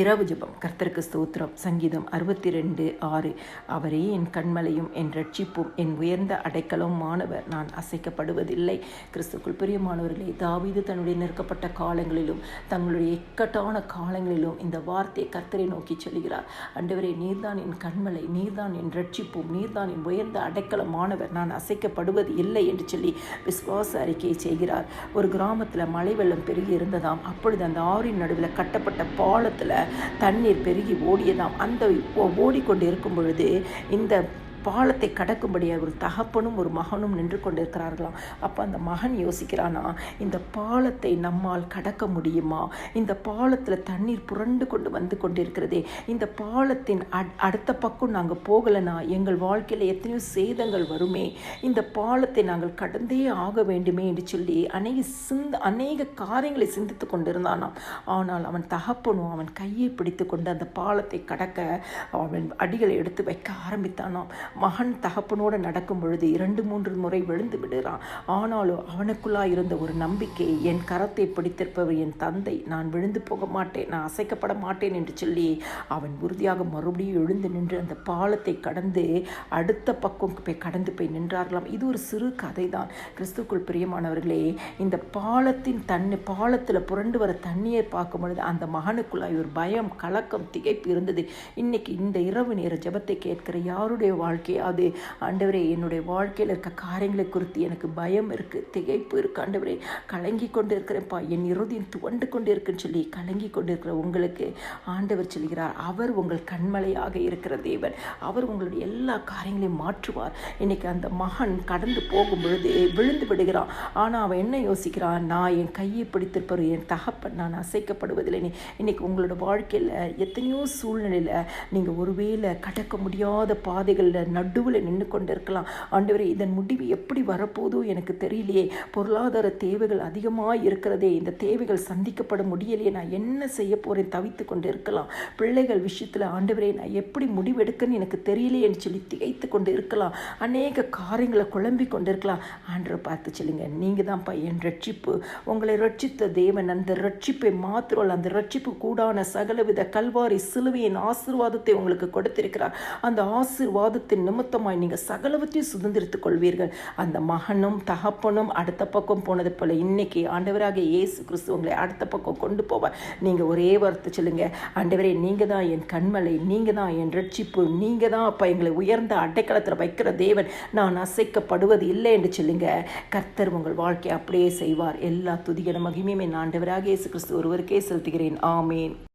இரவு ஜெபம். கர்த்தருக்கு ஸ்தோத்திரம். சங்கீதம் 62:6. அவரே என் கண்மலையும் என் ரட்சிப்பும் என் உயர்ந்த அடைக்கலமானவர், நான் அசைக்கப்படுவதில்லை. கிறிஸ்துக்குள் பிரியமானவர்களே, தாவீது தன்னுடைய நெருக்கப்பட்ட காலங்களிலும் தங்களுடைய இக்கட்டான காலங்களிலும் இந்த வார்த்தையை கர்த்தரை நோக்கி சொல்கிறார். ஆண்டவரே, நீர்தான் என் கண்மலை, நீர்தான் என் ரட்சிப்பும், நீர்தான் என் உயர்ந்த அடைக்கலமானவர், நான் அசைக்கப்படுவது இல்லை என்று சொல்லி விசுவாச அறிக்கையை செய்கிறார். ஒரு கிராமத்தில் மழை வெள்ளம் பெருகி இருந்ததாம். அப்பொழுது அந்த ஆறின் நடுவில் கட்டப்பட்ட பாலத்தில் தண்ணீர் பெருகி ஓடியதாம். அந்த ஓடிக்கொண்டு இருக்கும் பொழுது இந்த பாலத்தை கடக்கும்படியாக ஒரு தகப்பனும் ஒரு மகனும் நின்று கொண்டிருக்கிறார்களாம். அப்போ அந்த மகன் யோசிக்கிறானா, இந்த பாலத்தை நம்மால் கடக்க முடியுமா? இந்த பாலத்தில் தண்ணீர் புரண்டு கொண்டு வந்து கொண்டிருக்கிறதே, இந்த பாலத்தின் அடுத்த பக்கம் நாங்கள் போகலைன்னா எங்கள் வாழ்க்கையில் எத்தனையோ சேதங்கள் வருமே, இந்த பாலத்தை நாங்கள் கடந்தே ஆக வேண்டுமே என்று சொல்லி அநேக காரியங்களை சிந்தித்து கொண்டிருந்தானாம். ஆனால் அவன் தகப்பனும் அவன் கையை பிடித்து கொண்டு அந்த பாலத்தை கடக்க அவன் அடிகளை எடுத்து வைக்க ஆரம்பித்தானாம். மகன் தகப்பனோடு நடக்கும் பொழுது 2-3 முறை விழுந்து விடுறான். ஆனாலும் அவனுக்குள்ளாக இருந்த ஒரு நம்பிக்கை, என் கரத்தை பிடித்திருப்பவர் என் தந்தை, நான் விழுந்து போக மாட்டேன், நான் அசைக்கப்பட மாட்டேன் என்று சொல்லி அவன் உறுதியாக மறுபடியும் எழுந்து நின்று அந்த பாலத்தை கடந்து அடுத்த பக்கம் கடந்து போய் நின்றார்களாம். இது ஒரு சிறு கதை தான். கிறிஸ்துக்குள் பிரியமானவர்களே, இந்த பாலத்தில் புரண்டு வர தண்ணியை பார்க்கும் பொழுது அந்த மகனுக்குள்ளாய் ஒரு பயம், கலக்கம், திகைப்பு இருந்தது. இன்னைக்கு இந்த இரவு நேர ஜெபத்தை கேட்கிற யாருடைய வாழ்க்கையாவது, ஆண்டவரே, என்னுடைய வாழ்க்கையில் இருக்க காரியங்களை குறித்து எனக்கு பயம் இருக்குது, திகைப்பு இருக்குது, ஆண்டவரே, கலங்கி கொண்டு இருக்கிறேன்ப்பா, என் இருதயம் துவண்டு கொண்டு இருக்குன்னு சொல்லி கலங்கி கொண்டு இருக்கிற உங்களுக்கு ஆண்டவர் சொல்கிறார், அவர் உங்கள் கண்மலையாக இருக்கிற தேவன், அவர் உங்களுடைய எல்லா காரியங்களையும் மாற்றுவார். இன்னைக்கு அந்த மகன் கடந்து போகும் பொழுது விழுந்து விடுகிறான். ஆனால் அவன் என்ன யோசிக்கிறான், நான் என் கையை பிடித்திருப்பவர் என் தகப்பன், நான் அசைக்கப்படுவதில்லை. இன்னைக்கு உங்களோட வாழ்க்கையில் எத்தனையோ சூழ்நிலையில் நீங்கள் ஒருவேளை கடக்க முடியாத பாதைகளில் நடுவில் நின்று கொண்டு இருக்கலாம். ஆண்டவரே, இதன் முடிவு எப்படி வரப்போதோ எனக்கு தெரியலையே, பொருளாதார தேவைகள் அதிகமாக இருக்கிறதே, இந்த தேவைகள் சந்திக்கப்பட முடியலையே, நான் என்ன செய்ய போகிறேன், தவித்து கொண்டு இருக்கலாம். பிள்ளைகள் விஷயத்தில் ஆண்டவரே, நான் எப்படி முடிவெடுக்கன்னு எனக்கு தெரியலையேன்னு சொல்லி திகைத்து கொண்டு இருக்கலாம். அநேக காரியங்களை குழம்பி கொண்டு இருக்கலாம். ஆண்டவரை பார்த்து சொல்லுங்க, நீங்கள் தான்ப்பா என் ரட்சிப்பு, உங்களை ரட்சித்த தேவன். அந்த ரட்சிப்பை மாத்திரம், அந்த ரட்சிப்பு கூடான சகலவித கல்வாரி சிலுவையின் ஆசீர்வாதத்தை உங்களுக்கு கொடுத்திருக்கிறார். அந்த ஆசீர்வாதத்தின் நிமித்தமாய் நீங்கள் சகலவற்றையும் சுதந்திரித்துக் கொள்வீர்கள். அந்த மகனும் தகப்பனும் அடுத்த பக்கம் போனது போல இன்னைக்கு ஆண்டவராக இயேசு கிறிஸ்து உங்களை அடுத்த பக்கம் கொண்டு போவார். நீங்கள் ஒரே வார்த்தை சொல்லுங்க, ஆண்டவரே, நீங்கள் தான் என் கண்மலை, நீங்கள் தான் என் ரட்சிப்பு, நீங்கள் தான் அப்போ எங்களை உயர்ந்த அடைக்கலத்தில் வைக்கிற தேவன், நான் அசைக்கப்படுவது இல்லை என்று சொல்லுங்க. கர்த்தர் உங்கள் வாழ்க்கையை அப்படியே செய்வார். எல்லா துதிகன மகிமையுமே ஆண்டவராக இயேசு கிறிஸ்து ஒருவருக்கே செலுத்துகிறேன். ஆமேன்.